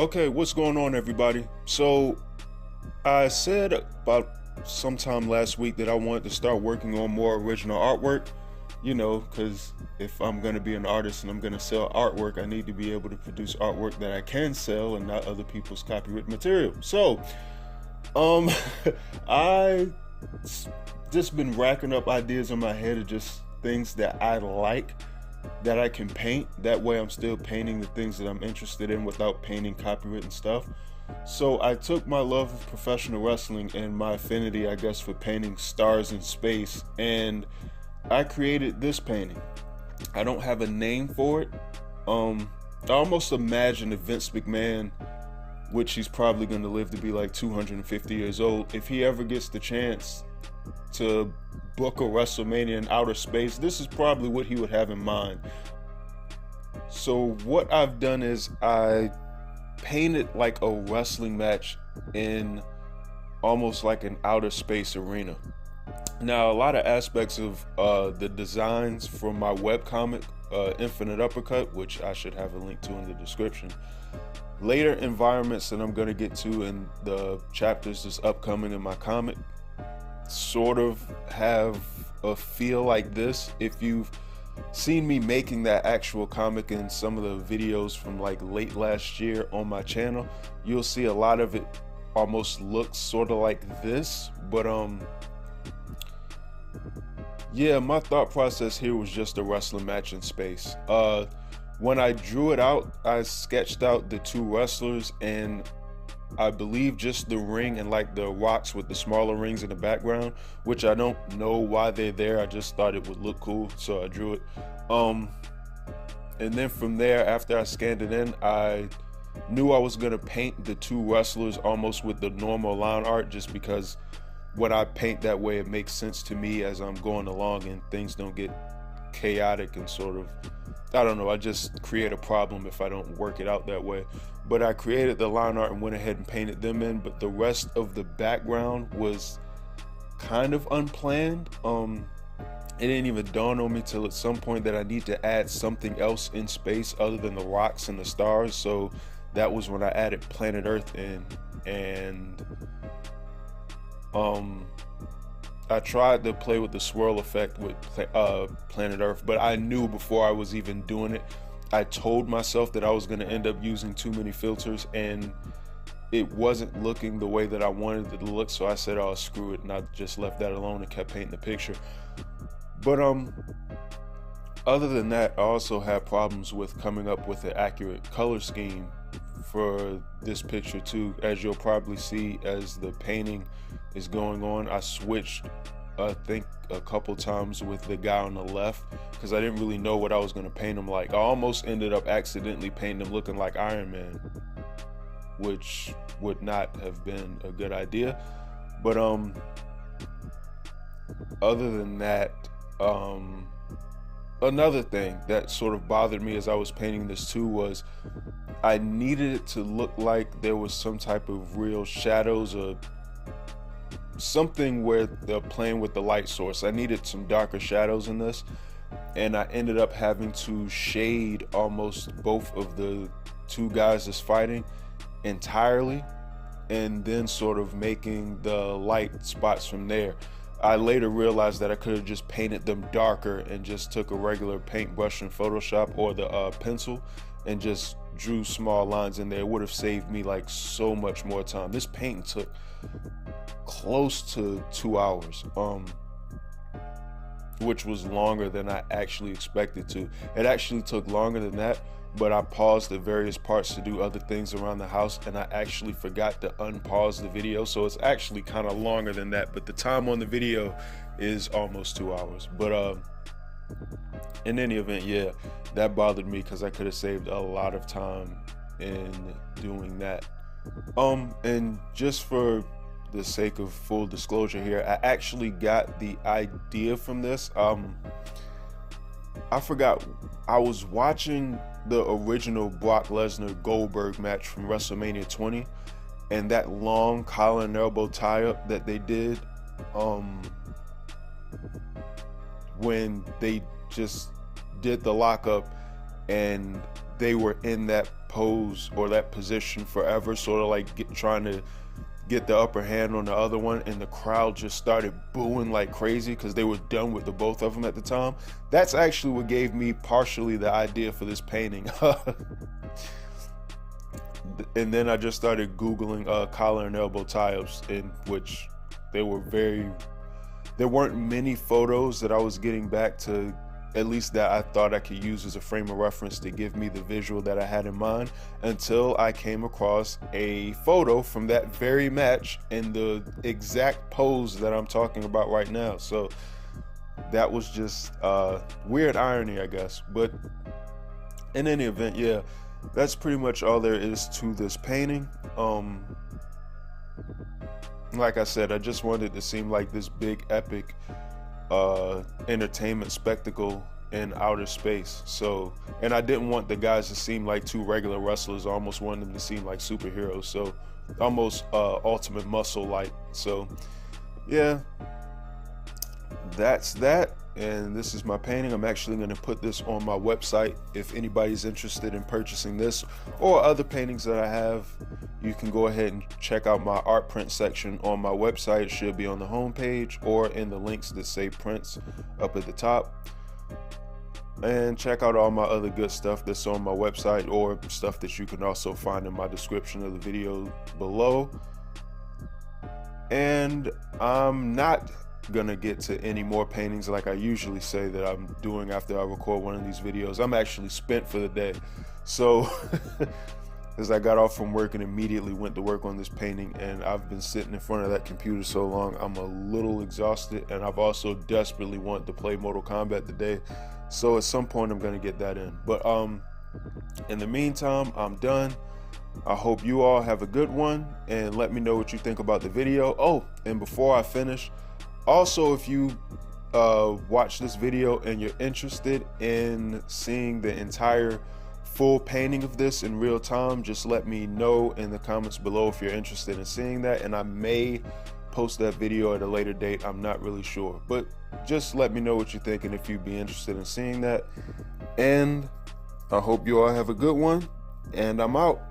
Okay, what's going on, everybody? So, I said about sometime last week that I wanted to start working on more original artwork, because if I'm going to be an artist and I'm going to sell artwork, I need to be able to produce artwork that I can sell and not other people's copyright material. So, um, I just been racking up ideas in my head of just things that I like that I can paint. That way I'm still painting the things that I'm interested in without painting copywritten stuff. So I took my love of professional wrestling and my affinity, I guess, for painting stars in space, and I created this painting. I don't have a name for it. I almost imagine if Vince McMahon, which he's probably going to live to be like 250 years old, if he ever gets the chance to book a WrestleMania in outer space, this is probably what he would have in mind. So what I've done is I painted like a wrestling match in almost like an outer space arena. Now, a lot of aspects of the designs from my webcomic, Infinite Uppercut, which I should have a link to in the description. Later environments that I'm going to get to in the chapters that's upcoming in my comic sort of have a feel like this. If you've seen me making that actual comic in some of the videos from like late last year on my channel, you'll see a lot of it almost looks sort of like this. But yeah, my thought process here was just a wrestling match in space. When I drew it out, I sketched out the two wrestlers and I believe just the ring and like the rocks with the smaller rings in the background, which I don't know why they're there. I just thought it would look cool, so I drew it. And then from there, after I scanned it in, I knew I was gonna paint the two wrestlers almost with the normal line art, just because when I paint that way, it makes sense to me as I'm going along and things don't get chaotic and sort of, I don't know, I just create a problem if I don't work it out that way. But I created the line art and went ahead and painted them in, but the rest of the background was kind of unplanned. It didn't even dawn on me till at some point that I need to add something else in space other than the rocks and the stars. So that was when I added planet Earth in, and I tried to play with the swirl effect with planet Earth, but I knew before I was even doing it, I told myself that I was going to end up using too many filters and it wasn't looking the way that I wanted it to look. So I said, oh, screw it. And I just left that alone and kept painting the picture. But other than that, I also had problems with coming up with an accurate color scheme for this picture too. As you'll probably see as the painting is going on, I switched I think a couple times with the guy on the left because I didn't really know what I was going to paint him like. I almost ended up accidentally painting him looking like Iron Man, which would not have been a good idea. But other than that, another thing that sort of bothered me as I was painting this too was I needed it to look like there was some type of real shadows or something where they're playing with the light source. I needed some darker shadows in this, and I ended up having to shade almost both of the two guys that's fighting entirely, and then sort of making the light spots from there. I later realized that I could have just painted them darker and just took a regular paintbrush in Photoshop or the pencil and just drew small lines in there. It would have saved me like so much more time. This painting took close to 2 hours, which was longer than I actually expected to. It actually took longer than that, but I paused at various parts to do other things around the house, and I actually forgot to unpause the video, so it's actually kind of longer than that, but the time on the video is almost 2 hours. But in any event, yeah, that bothered me because I could have saved a lot of time in doing that. And just for the sake of full disclosure here, I actually got the idea from this. I forgot, I was watching the original Brock Lesnar Goldberg match from WrestleMania 20, and that long collar and elbow tie-up that they did when they just did the lockup and they were in that pose or that position forever, sort of like trying to get the upper hand on the other one, and the crowd just started booing like crazy because they were done with the both of them at the time. That's actually what gave me partially the idea for this painting. And then I just started Googling collar and elbow tie-ups, in which there weren't many photos that I was getting back to, at least that I thought I could use as a frame of reference to give me the visual that I had in mind, until I came across a photo from that very match in the exact pose that I'm talking about right now. So that was just weird irony, I guess. But in any event, yeah, that's pretty much all there is to this painting. Like I said, I just wanted it to seem like this big epic entertainment spectacle in outer space. So, and I didn't want the guys to seem like two regular wrestlers. I almost wanted them to seem like superheroes, so almost Ultimate Muscle like. So yeah, that's that. And this is my painting. I'm actually going to put this on my website. If anybody's interested in purchasing this or other paintings that I have, you can go ahead and check out my art print section on my website. It should be on the home page or in the links that say prints up at the top. And check out all my other good stuff that's on my website, or stuff that you can also find in my description of the video below. And I'm not gonna get to any more paintings like I usually say that I'm doing after I record one of these videos. I'm actually spent for the day. So as I got off from work and immediately went to work on this painting, and I've been sitting in front of that computer so long, I'm a little exhausted, and I've also desperately wanted to play Mortal Kombat today. So at some point I'm gonna get that in. But in the meantime, I'm done. I hope you all have a good one, and let me know what you think about the video. Oh, and before I finish, also, if you watch this video and you're interested in seeing the entire full painting of this in real time, just let me know in the comments below if you're interested in seeing that, and I may post that video at a later date. I'm not really sure, but just let me know what you think and if you'd be interested in seeing that. And I hope you all have a good one, and I'm out.